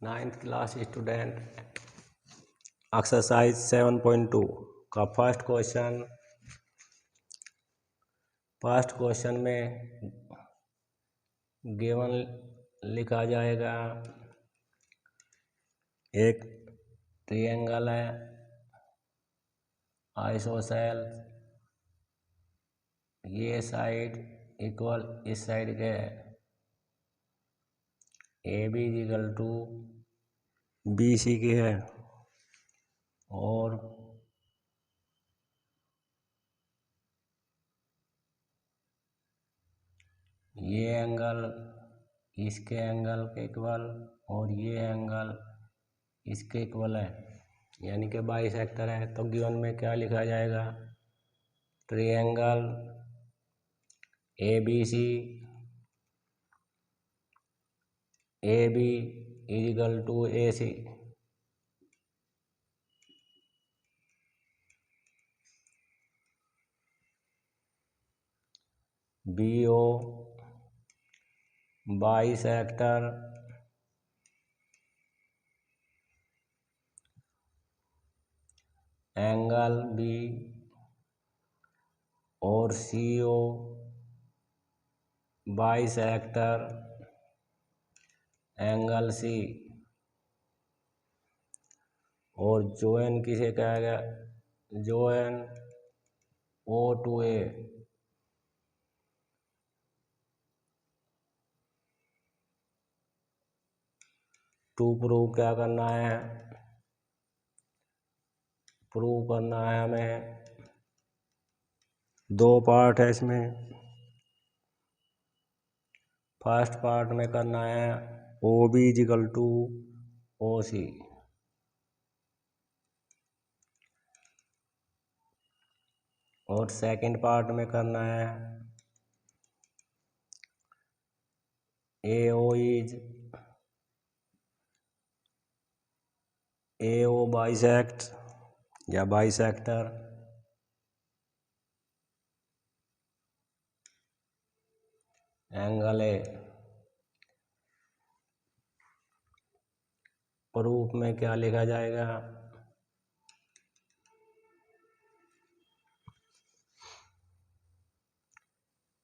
9th class student exercise 7.2 का first question में given लिखा जाएगा। एक ट्रायंगल है आइसोसेल, ये साइड इक्वल इस साइड के A B equal to B C की है और ये एंगल इसके एंगल के इक्वल और ये एंगल इसके इक्वल है, यानी कि बाइसेक्टर है। तो गिवन में क्या लिखा जाएगा? Triangle A B C A B equal to A C. B O bisector angle B और सी ओ बाइसेक्टर एंगल सी। और जोएन किसे कहा गया? Join O to A. To prove क्या करना है? प्रूव करना है हमें, दो पार्ट है इसमें। फर्स्ट पार्ट में करना है O B equal to O C. और सेकंड पार्ट में करना है ए ओ बाइसेक्ट या बाइसेक्टर एंगल ए। प्रूफ में क्या लिखा जाएगा?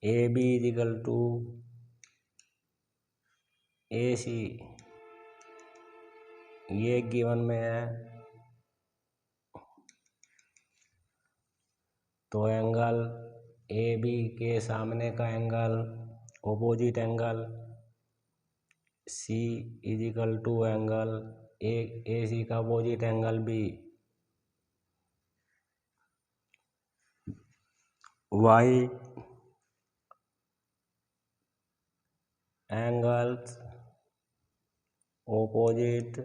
A B equal to A C, ये गिवन में है। तो एंगल ए बी के सामने का angle opposite angle C equal to angle A C का opposite angle B. Why angles opposite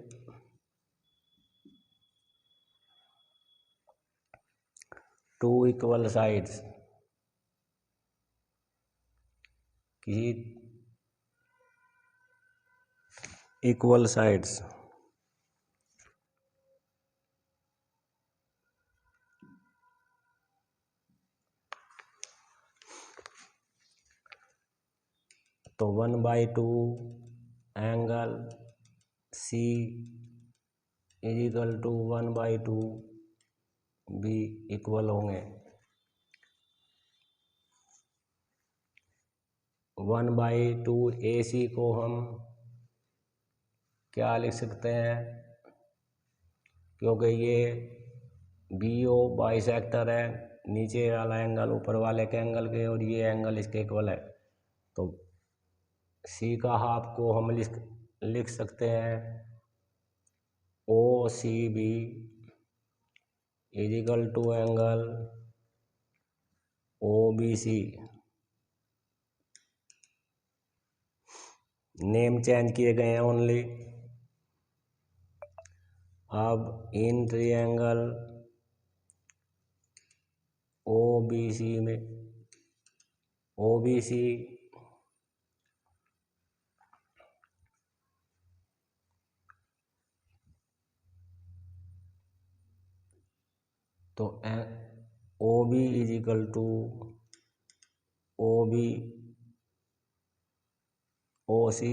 to equal sides, किसी इक्वल साइड्स। तो 1/2 angle C equal to 1/2 B equal होंगे। 1/2 ए सी को हम क्या लिख सकते हैं? क्योंकि ये बी ओ बाइसेक्टर है, नीचे वाला एंगल ऊपर वाले के एंगल के और ये एंगल इसके इक्वल है। तो सी का हाफ को हम लिख सकते हैं O C B equal to angle O B C. Name change किए गए हैं ओनली। अब इन ट्रायंगल ओ बी सी में ओ बी सी तो O B equal to O B O C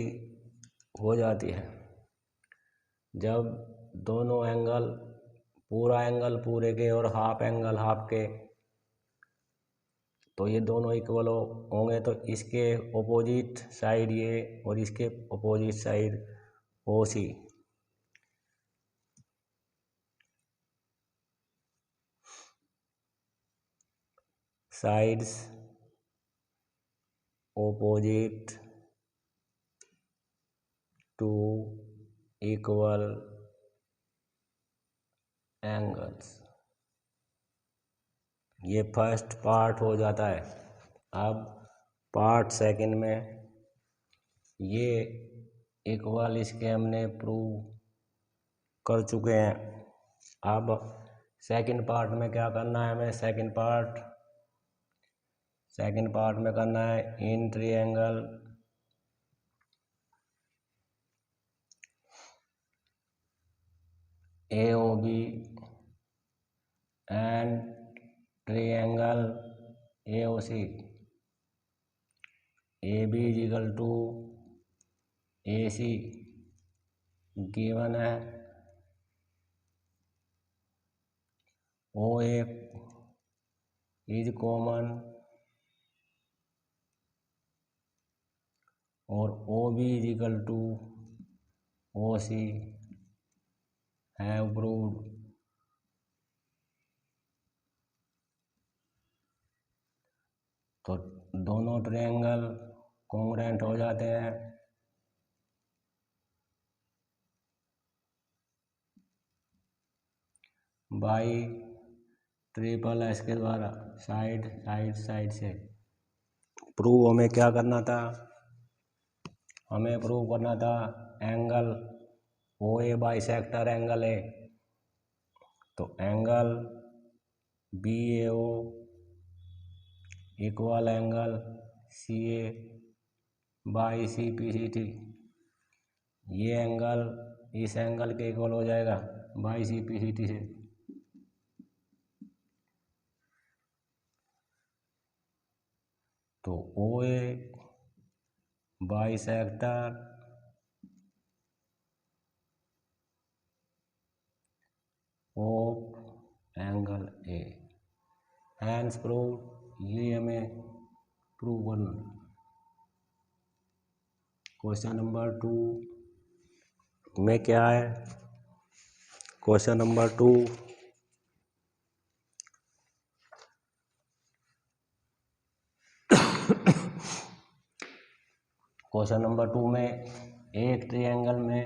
हो जाती है। जब दोनों एंगल, पूरा एंगल पूरे के और हाफ एंगल हाफ के, तो ये दोनों इक्वल होंगे, तो इसके ऑपोजिट साइड ये और इसके opposite side O C. Sides opposite to equal angles। ये फर्स्ट पार्ट हो जाता है। अब पार्ट सेकंड में ये इक्वल इसके हमने प्रूव कर चुके हैं। अब सेकंड पार्ट में क्या करना है हमें? सेकंड पार्ट में करना है in triangle AOB and triangle AOC, AB is equal to AC given है, OA इज कॉमन और OB is equal to OC have proved. तो दोनों ट्रायंगल कॉन्ग्रुएंट हो जाते हैं। बाई ट्रिपल एस के द्वारा साइड से प्रूव हमें क्या करना था? हमें प्रूव करना था एंगल OA बाइसेक्टर एंगल है, तो angle BAO equal angle CA by CPCT। ये एंगल इस एंगल के इक्वल हो जाएगा बाई CPCT से। तो OA bisector of angle A, hence prove. ये हमें प्रूव करना। क्वेश्चन नंबर 2 में क्या है? क्वेश्चन नंबर 2 क्वेश्चन नंबर 2 में एक ट्रायंगल में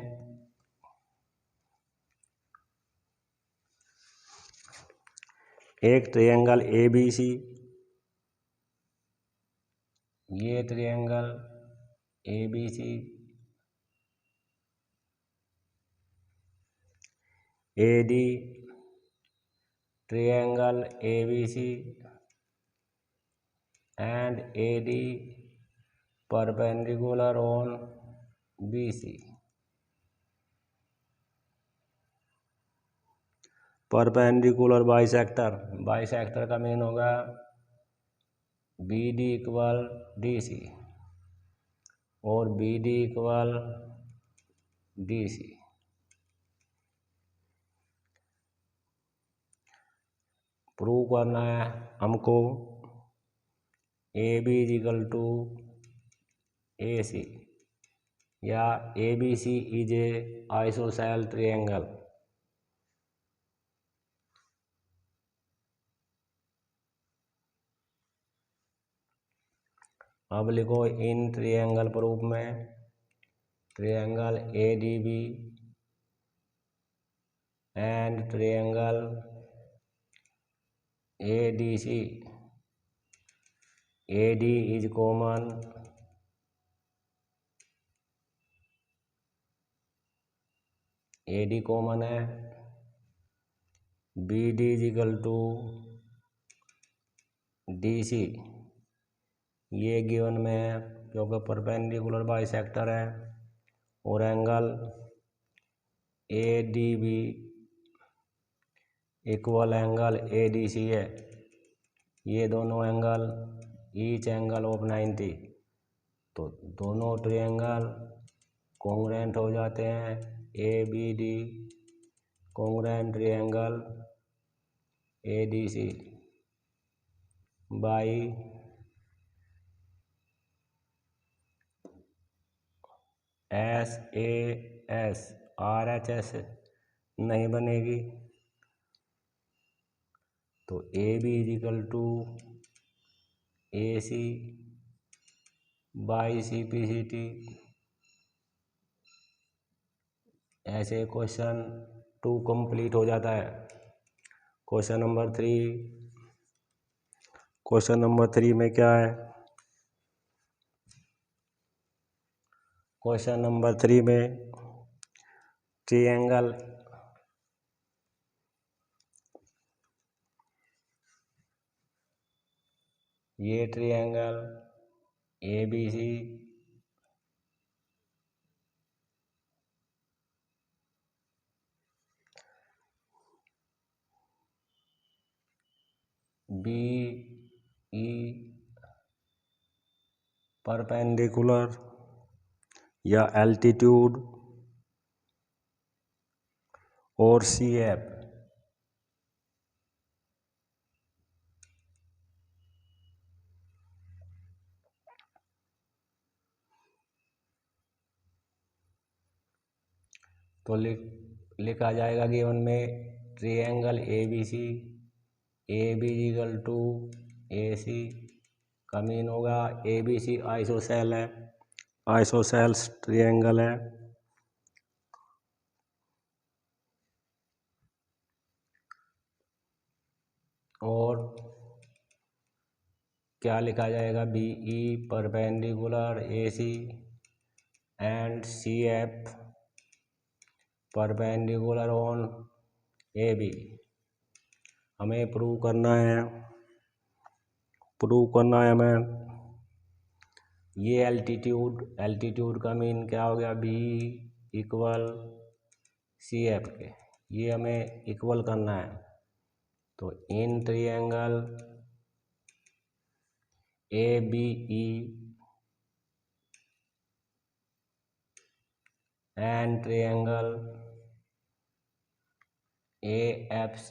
एक ट्रायंगल ABC, ये triangle ABC AD triangle ABC and AD perpendicular on BC। Perpendicular bisector का मीन होगा BD इक्वल DC और BD इक्वल DC। प्रूव करना है हमको AB is equal to AC या ABC is a isosceles triangle. अब लिखो इन ट्रायंगल प्रूफ में triangle ADB and triangle ADC, AD is common, AD common है, BD is equal to DC। ये given में है क्योंकि परपेंडिकुलर बाइसेक्टर है और angle ADB equal angle ADC है। ये दोनों एंगल ईच एंगल ऑफ 90, तो दोनों ट्रायंगल कॉन्ग्रुएंट हो जाते हैं ABD congruent triangle ADC by SAS RHS नहीं बनेगी, तो AB is equal to AC by CPCT। ऐसे क्वेश्चन 2 कंप्लीट हो जाता है। क्वेश्चन नंबर 3 में क्या है? क्वेश्चन नंबर 3 में ट्रायंगल ये ट्रायंगल ABC BE परपेंडिकुलर या एल्टीट्यूड और CF तो लिखा जाएगा गिवन में triangle ABC AB equal to AC का मीन होगा ABC आइसोसेल है, आइसोसेल्स ट्रायंगल है। और क्या लिखा जाएगा? BE perpendicular AC and CF perpendicular on AB। हमें प्रूव करना है हमें ये एल्टीट्यूड का मीन क्या हो गया? BE इक्वल CF के, ये हमें इक्वल करना है। तो in triangle ABE and triangle AFC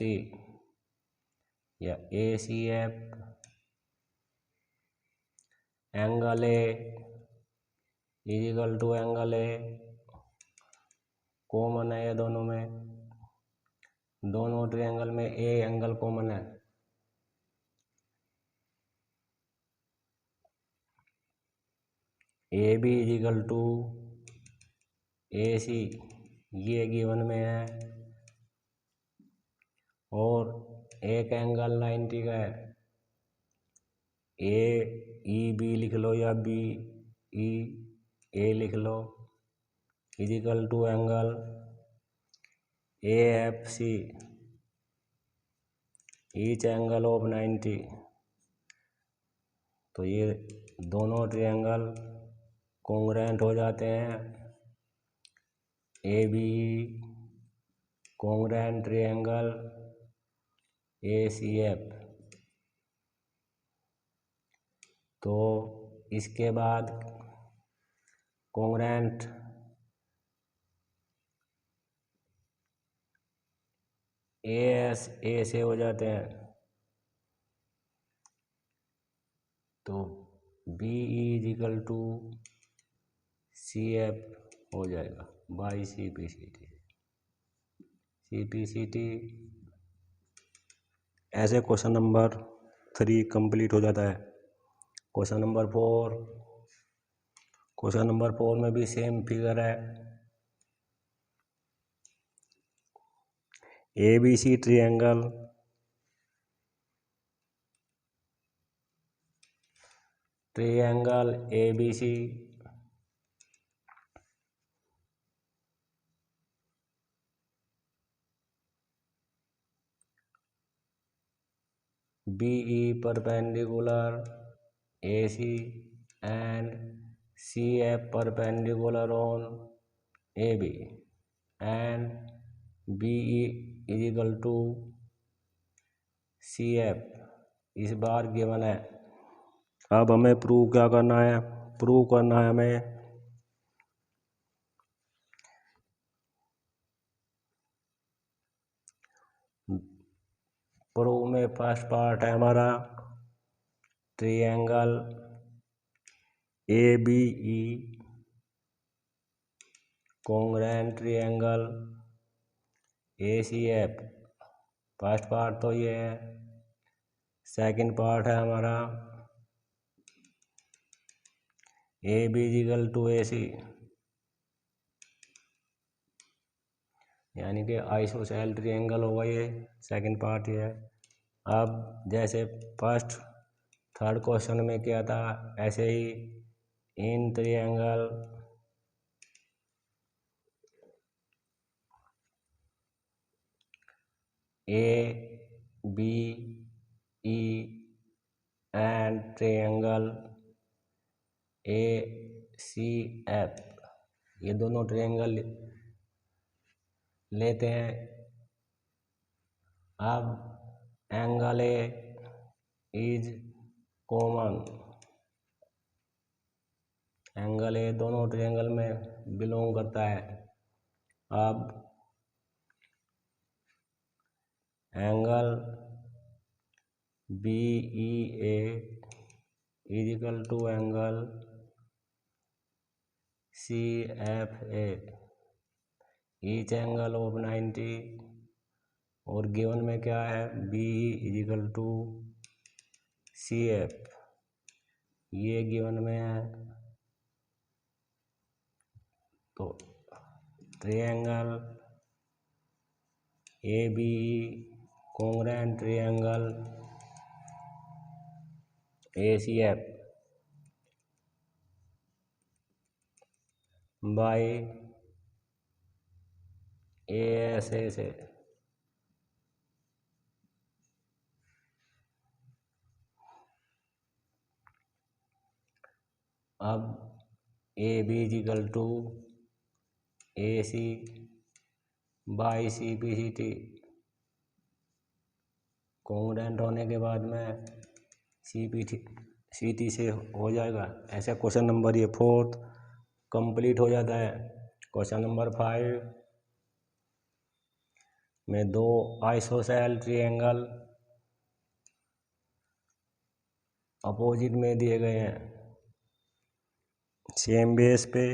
या ACF angle A is equal to angle A common है ये दोनों में, दोनों ट्रायंगल में A एंगल कॉमन है। AB इजिकल टू AC ये गिवन में है और एक एंगल 90 का है। AEB लिख लो या BEA लिख लो equal to angle AFC each angle of 90। तो ये दोनों ट्रायंगल कॉन्ग्रुएंट हो जाते हैं। ABE congruent triangle ACF। तो इसके बाद कॉन्ग्रुएंट AS से हो जाते हैं। तो BE इजिकल टू CF हो जाएगा बाई CPCT। ऐसे क्वेश्चन नंबर 3 कंप्लीट हो जाता है। क्वेश्चन नंबर 4 में भी सेम फिगर है। ABC triangle ABC BE perpendicular AC and CF perpendicular on AB and BE is equal to CF इस बार गिवन है। अब हमें प्रूव क्या करना है? प्रूव करना है हमें प्रूव में फर्स्ट पार्ट है हमारा triangle ABE congruent triangle ACF। First part तो ये है। सेकंड पार्ट है हमारा AB = AC, यानी कि आइसोसेल ट्रायंगल होगा ये। सेकंड पार्ट ये है। अब जैसे फर्स्ट थर्ड क्वेश्चन में क्या था, ऐसे ही in triangle ABE and triangle ACF, ये दोनों ट्रायंगल लेते हैं। अब angle A is common, angle A दोनों ट्रायंगल में बिलोंग करता है। अब angle BEA is equal to angle CFA, each angle of 90, और गिवन में क्या है BE is equal to CF, ये गिवन में है। तो triangle ABE congruent triangle ACF by ASA से अब AB equal to AC by CPCT congruent होने के बाद में CPCT से हो जाएगा। ऐसे क्वेश्चन नंबर ये 4 कंप्लीट हो जाता है। क्वेश्चन नंबर 5 में दो आइसोसेल ट्रायंगल अपोजिट में दिए गए हैं, सेम बेस पे,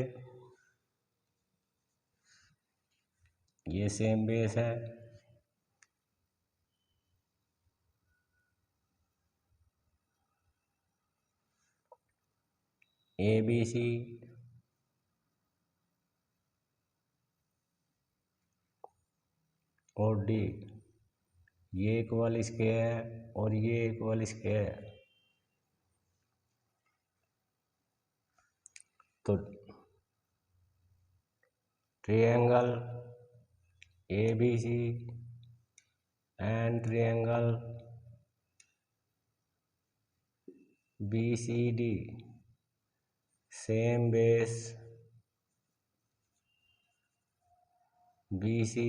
ये सेम बेस है। ABC और D, ये इक्वल इसके है और ये इक्वल इसके है। तो triangle ABC and triangle BCD same base BC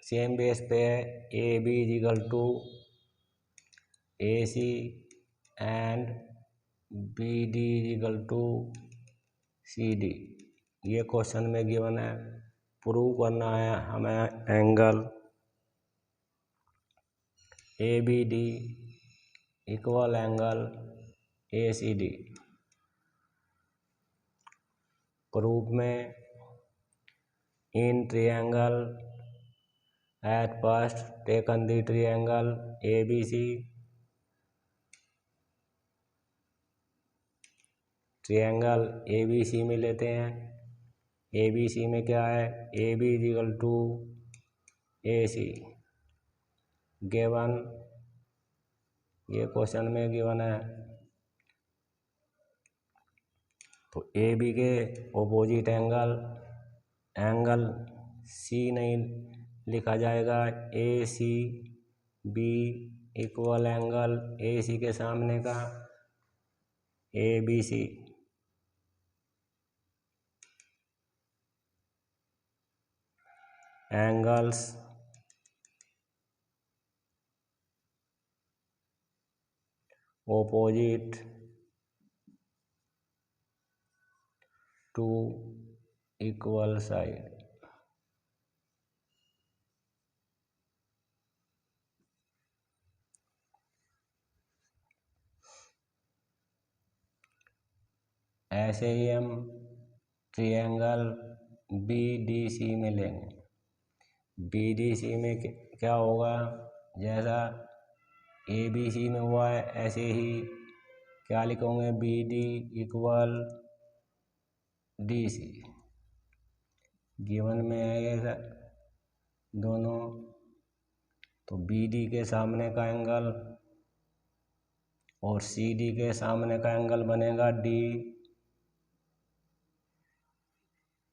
same base पे है। AB equal to AC and BD equal to CD, ये क्वेश्चन में गिवन है। प्रूव करना है हमें angle ABD equal angle ACD। Proof में in triangle at first taken the triangle ABC, triangle ABC में लेते हैं। ABC में क्या है AB equal to AC given, ये क्वेश्चन में गिवन है। तो AB के ऑपोजिट एंगल एंगल C नहीं लिखा जाएगा, ACB इक्वल एंगल AC के सामने का ABC, angles opposite to equal side। ऐसे ही हम ट्रायंगल BDC में लेंगे। BDC में क्या होगा, जैसा ABC में हुआ है ऐसे ही क्या लिखोगे, BD इक्वल DC। गिवन में है ये दोनों, तो BD के सामने का एंगल और CD के सामने का एंगल बनेगा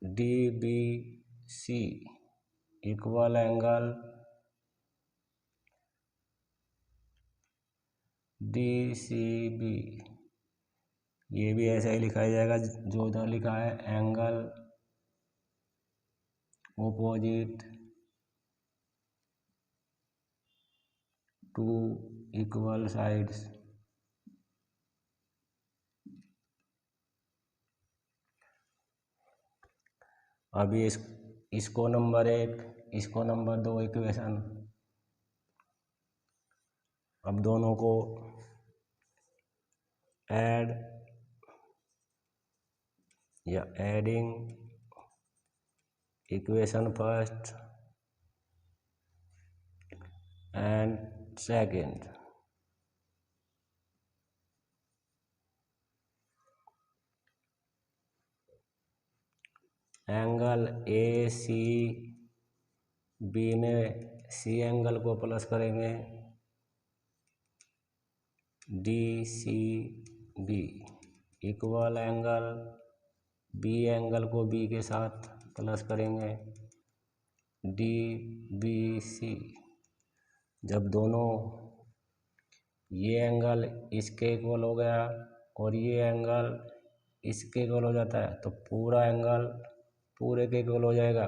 DBC इक्वल एंगल DCB। ये भी ऐसा ही लिखा जाएगा जो इधर लिखा है, angle opposite to equal sides. अभी इसको नंबर 1, इसको नंबर 2 इक्वेशन, अब दोनों को ऐड या adding equation first and second. Angle ACB में C एंगल को प्लस करेंगे DCB equal angle B angle को B के साथ प्लस करेंगे DBC। जब दोनों ये एंगल इसके इक्वल हो गया और ये एंगल इसके इक्वल हो जाता है तो पूरा एंगल पूरे के इक्वल हो जाएगा।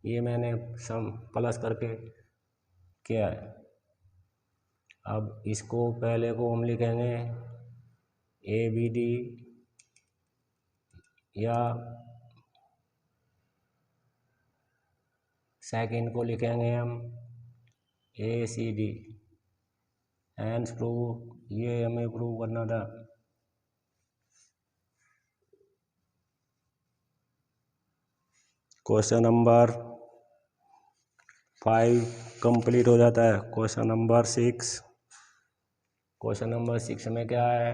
ये मैंने सम प्लस करके किया है। अब इसको पहले को हम लिखेंगे ABD या सेकंड को लिखेंगे हम ACD। एंड प्रूव, ये हमें प्रूव करना था। क्वेश्चन नंबर 5 कंप्लीट हो जाता है। क्वेश्चन नंबर 6, क्वेश्चन नंबर 6 में क्या है,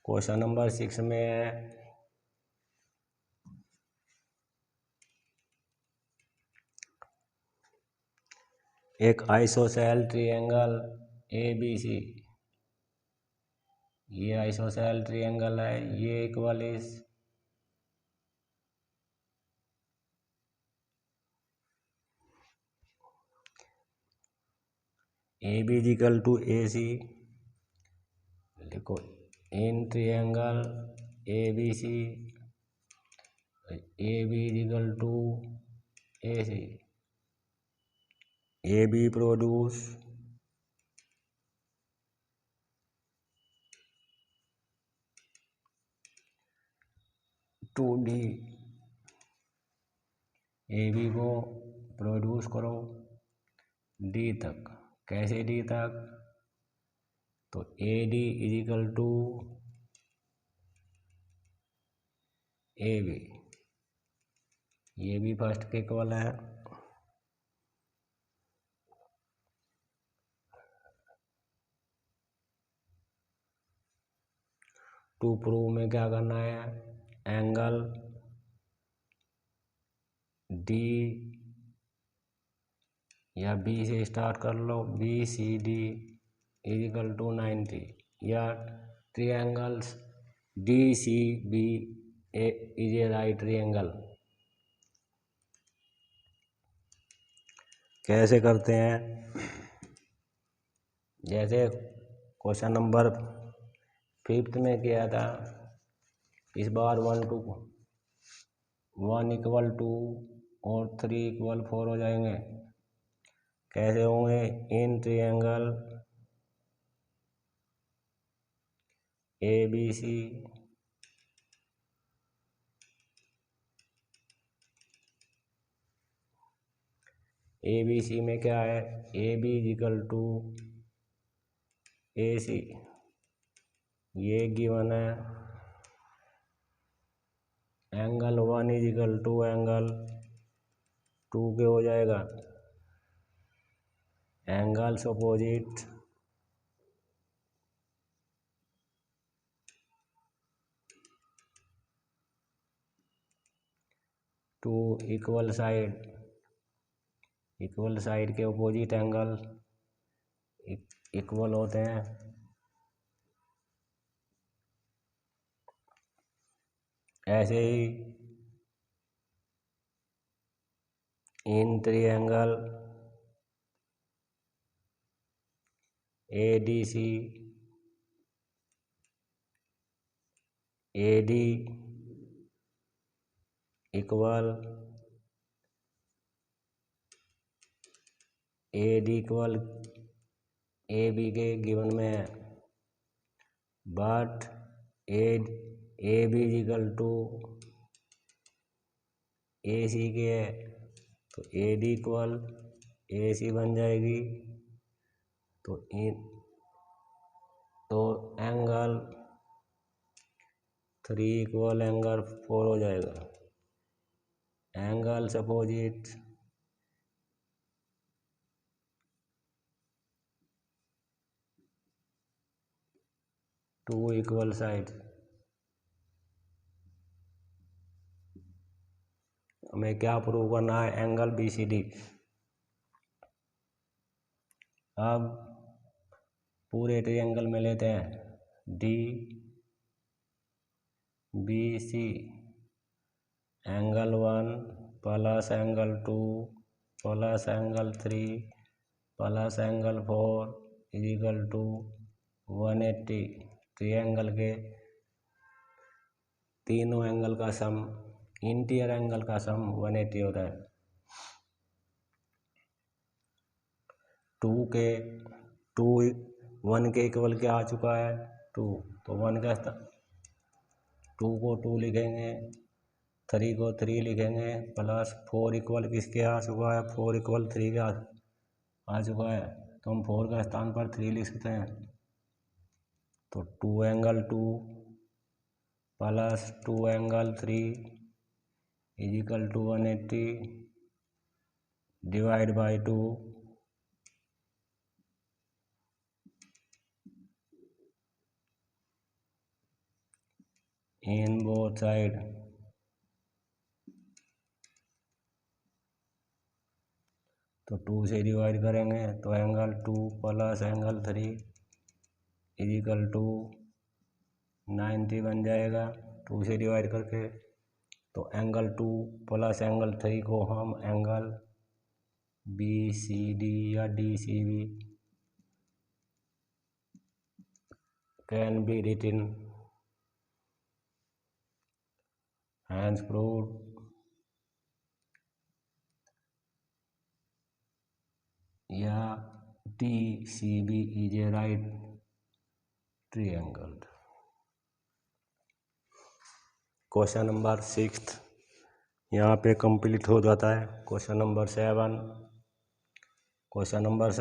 क्वेश्चन नंबर 6 में है एक आइसोसेल ट्रायंगल ABC। ये आइसोसेल ट्रायंगल है, ये इक्वल इस AB इक्वल टू AC। देखो in triangle ABC AB equal to AC। AB produce to D। AB को प्रोड्यूस करो D तक। कैसे D तक, तो AD इक्वल टू AB। ये भी फर्स्ट के इक्वल है। टू प्रूव में क्या करना है, एंगल D या B से स्टार्ट कर लो, BCD इक्वल टू 90 या triangles DCB is a right triangle. कैसे करते हैं, जैसे क्वेश्चन नंबर 5 में किया था, इस बार 1 इक्वल 2 और 3 इक्वल 4 हो जाएंगे। कैसे होंगे? इन ट्रायंगल ABC ABC में क्या है? AB इक्वल टू AC, ये गिवन है। Angle 1 is equal to angle 2 के हो जाएगा। Angles opposite to equal side के अपोजिट एंगल इक्वल होते हैं। ऐसे ही in triangle ADC AD equal AB के गिवन में है, but AB equal to AC के है, तो AD इक्वल AC बन जाएगी। तो एंगल 3 इक्वल एंगल 4 हो जाएगा। Angles opposite to equal side. हमें क्या प्रूव करना है? Angle BCD। अब पूरे ट्रायंगल में लेते हैं DBC, angle 1 plus angle 2 plus angle 3 plus angle 4 is equal to 180। Triangle के तीनों एंगल का सम, इंटीरियर एंगल का सम 180 होता है। 1 के इक्वल क्या आ चुका है? 2, तो 1 का 2 को 2 लिखेंगे, 3 को 3 लिखेंगे, प्लस 4 इक्वल किसके आ चुका है? 4 इक्वल 3 के आ चुका है, तो हम 4 का स्थान पर 3 लिख सकते हैं। तो 2 angle 2 plus 2 angle 3 is equal to 180 divide by 2। In both side, तो 2 से डिवाइड करेंगे तो angle 2 plus angle 3 is equal to 90 बन जाएगा 2 से डिवाइड करके। तो एंगल 2 प्लस एंगल 3 को हम एंगल BCD या DCB can be written hence proved या DCB is a right triangle। Question number 6 यहाँ पे कंप्लीट हो जाता है। क्वेश्चन नंबर 7 क्वेश्चन नंबर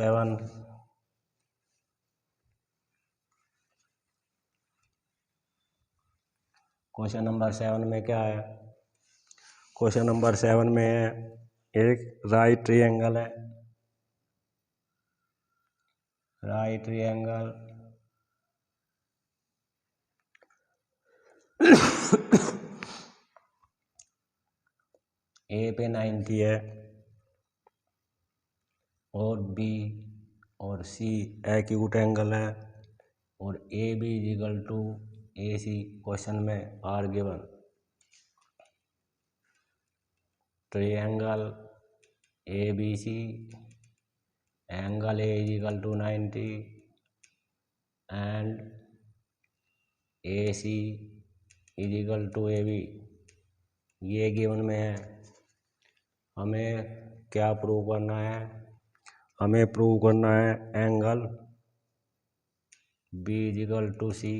7 में क्या है? क्वेश्चन नंबर 7 में एक राइट ट्रायंगल है। राइट ट्रायंगल A पे 90 है और B और C एक्यूट एंगल है और AB is equal to AC question में are given. Triangle ABC angle A is equal to 90 and AC is equal to AB, ये गिवन में है। हमें क्या प्रूव करना है? हमें प्रूव करना है angle B is equal to C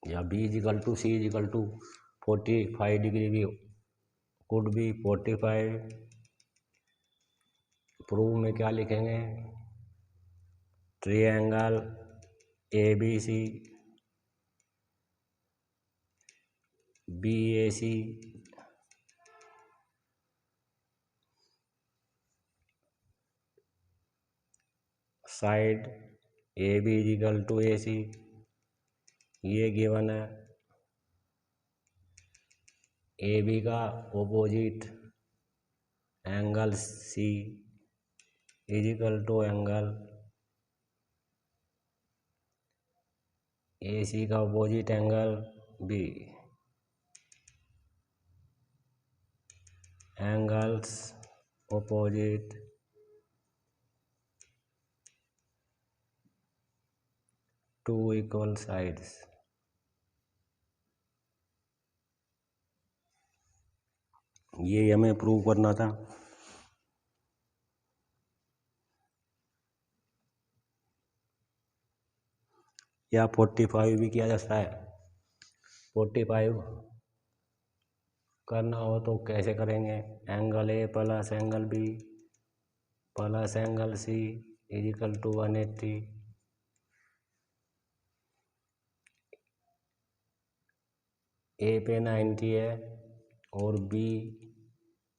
या B is equal to C is equal to 45 degree भी कुड बी 45। प्रूव में क्या लिखेंगे, triangle A B C B A C side A B is equal to A C, ये गिवन है। A B का opposite angle C is equal to angle A C का opposite angle B. Angles opposite two equal sides। ये हमें prove करना था। या 45 भी किया जा सकता है। 45 करना हो तो कैसे करेंगे, angle A plus angle B plus angle C is equal to 180। A पे 90 है और बी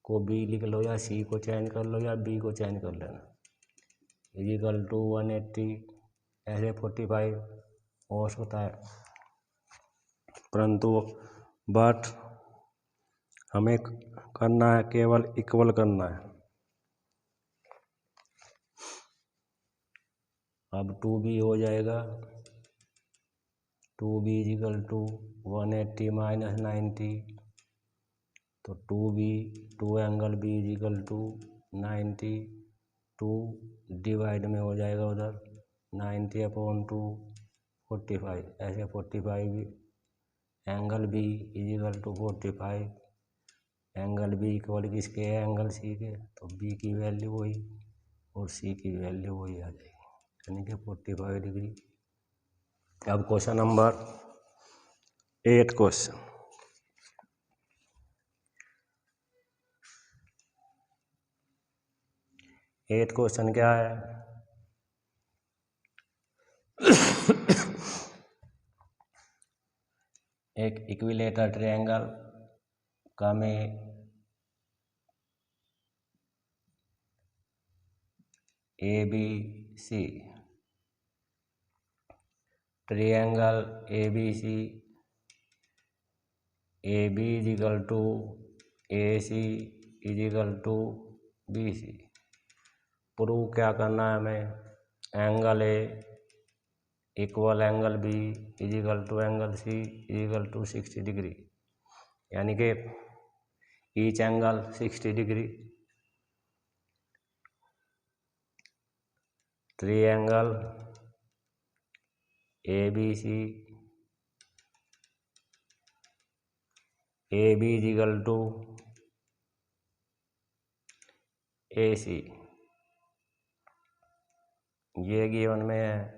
को बी लिख लो या सी को चेंज कर लो या बी को चेंज कर लेना, इजिकल टू 180। ऐसे 45 हो सकता है, परंतु बट हमें करना है केवल इक्वल करना है। अब 2b हो जाएगा, 2b इजिकल टू 180 माइनस 90, तो 2b 2 angle b is equal to 90, 2 divide में हो जाएगा उधर 90 अपॉन 2 45। ऐसे 45 भी angle b is equal to 45, angle b equal किसके है, एंगल सी के, तो b की वैल्यू वही और c की वैल्यू वही आ जाएगी, यानी कि 45 डिग्री। अब क्वेश्चन नंबर 8 क्वेश्चन। 8 क्वेश्चन क्या है, एक इक्विलेटरल ट्रायंगल का में A B C, triangle A B C, A B is equal to A C is equal to B C. Prove क्या करना है हमें, angle A equal angle B is equal to angle C is equal to 60 degree, यानी कि each angle 60 degree. Triangle A B C, A B is equal to A C, ये given में है।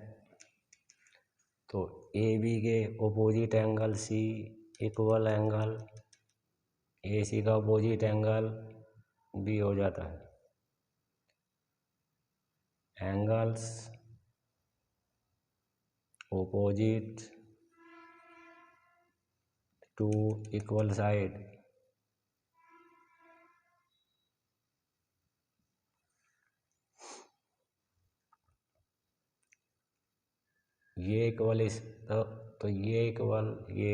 तो ए बी के opposite angle C equal angle A C का opposite angle B हो जाता है। Angles opposite to equal side, ये इक्वल इस तो ये इक्वल ये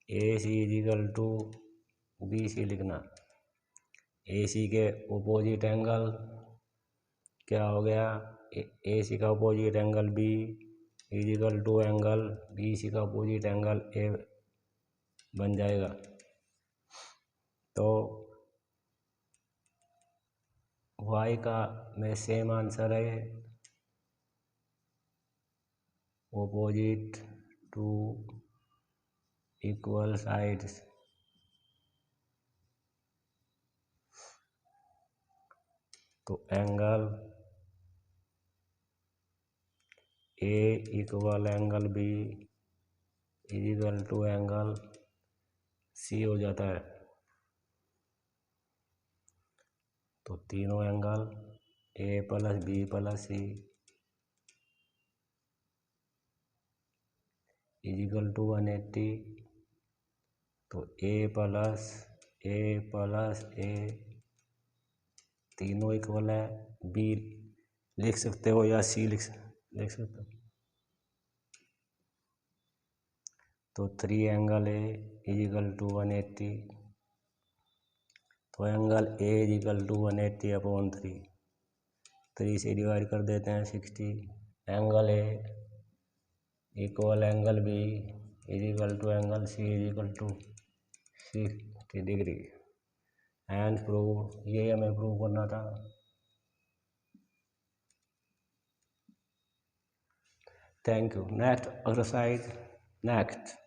ए सी इजिकल टू बी सी लिखना। ए सी के ओपोजिट एंगल क्या हो गया, ए सी का opposite angle B is equal to angle B C का ओपोजिट एंगल ए बन जाएगा। तो y का में सेम आंसर है, ओपोजिट टू इक्वल साइड्स। तो angle A equal angle B equal to angle C हो जाता है। तो तीनों angle A plus B plus C equal to 180। तो ए प्लस ए तीनों इक्वल है। बी लिख सकते हो या सी लिख सकते हो। तो 3 एंगल ए इक्वल टू 180। तो angle A equal to 180 upon 3 से डिवाइड कर देते हैं 60। Angle A equal angle B equal to angle C equal to 60 degree. And prove, ये हमें प्रूव करना था। Thank you. Next exercise next